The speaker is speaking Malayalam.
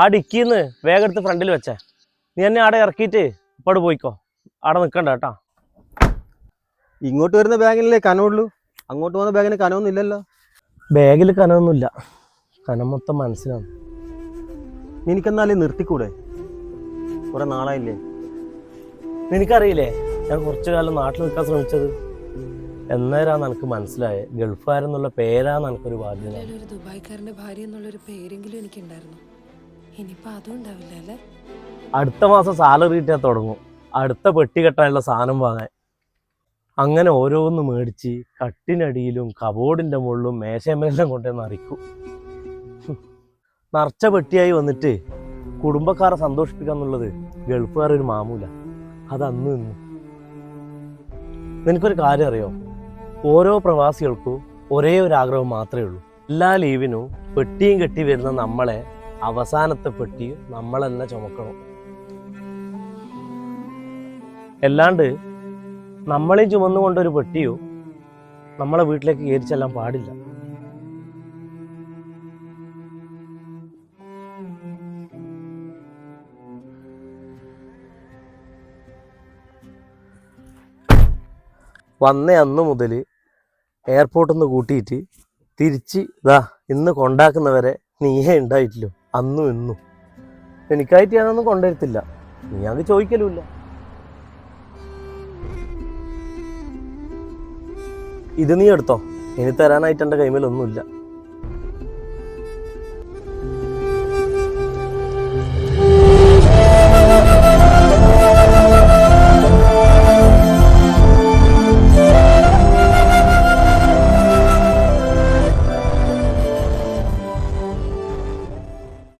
ആ ഡിക്കിന്ന് വേഗം എടുത്ത് ഫ്രണ്ടിൽ വെച്ചേ. നീ എന്നെ ആടെ ഇറക്കിയിട്ട് ഇപ്പോട് പോയിക്കോ. ആടെ നിൽക്കണ്ട കേട്ടാ. ഇങ്ങോട്ട് വരുന്ന ബാഗിനല്ലേ കനമുള്ളൂ, അങ്ങോട്ട് പോകുന്ന ബാഗിന് കനമൊന്നും ഇല്ലല്ലോ. ബാഗിൽ കനമൊന്നുമില്ല, കനം മൊത്തം മനസ്സിലാണ്. നിനക്കെന്നാലേ നിർത്തിക്കൂടെ? കുറെ നാളായില്ലേ. നിനക്കറിയില്ലേ ഞാൻ കുറച്ചു കാലം നാട്ടിൽ നിൽക്കാൻ ശ്രമിച്ചത്? എന്നേരാന്ന് എനിക്ക് മനസ്സിലായേ ഗൾഫുകാരെന്നുള്ള പേരാന്ന് എനിക്കൊരു ബാധ്യത. ഒരു ദുബായ്ക്കാരന്റെ ഭാര്യ എന്നുള്ളൊരു പേരെങ്കിലും എനിക്കുണ്ടായിരുന്നു. ഇനിയിപ്പോ അതും ഉണ്ടാവില്ല അല്ലേ? അടുത്ത മാസം സാലറി കിട്ടിയാൽ തുടങ്ങും അടുത്ത പെട്ടി കെട്ടാനുള്ള സാധനം വാങ്ങാൻ. അങ്ങനെ ഓരോന്ന് മേടിച്ച് കട്ടിനടിയിലും കബോർഡിൻ്റെ മുകളിലും മേശമേലെല്ലാം കൊണ്ടുവന്ന് അറിയിക്കും. നിറച്ച പെട്ടിയായി വന്നിട്ട് കുടുംബക്കാരെ സന്തോഷിപ്പിക്കുക എന്നുള്ളത് ഗൾഫുകാരൊരു മാമൂല. അതന്ന് നിന്ന്. നിനക്കൊരു കാര്യം അറിയോ? ഓരോ പ്രവാസികൾക്കും ഒരേ ഒരു ആഗ്രഹം മാത്രമേ ഉള്ളൂ. എല്ലാ ലീവിനും പെട്ടിയും കെട്ടി വരുന്ന നമ്മളെ അവസാനത്തെ പെട്ടിയും നമ്മൾ തന്നെ ചുമക്കണം. അല്ലാണ്ട് നമ്മളെയും ചുമന്നുകൊണ്ടൊരു പെട്ടിയോ നമ്മളെ വീട്ടിലേക്ക് കയറിച്ചെല്ലാൻ പാടില്ല. വന്ന അന്ന് മുതൽ എയർപോർട്ടിൽ നിന്ന് കൂട്ടിയിട്ട് തിരിച്ച് ഇന്ന് കൊണ്ടാക്കുന്നവരെ നീയേ ഉണ്ടായിട്ടില്ലോ. അന്നും ഇന്നും എനിക്കായിട്ട് ഞാനൊന്നും കൊണ്ടുവരത്തില്ല. നീ അത് ചോദിക്കലുമില്ല. ഇത് നീ എടുത്തോ, ഇനി തരാനായിട്ട് എൻ്റെ കൈമേലൊന്നുമില്ല.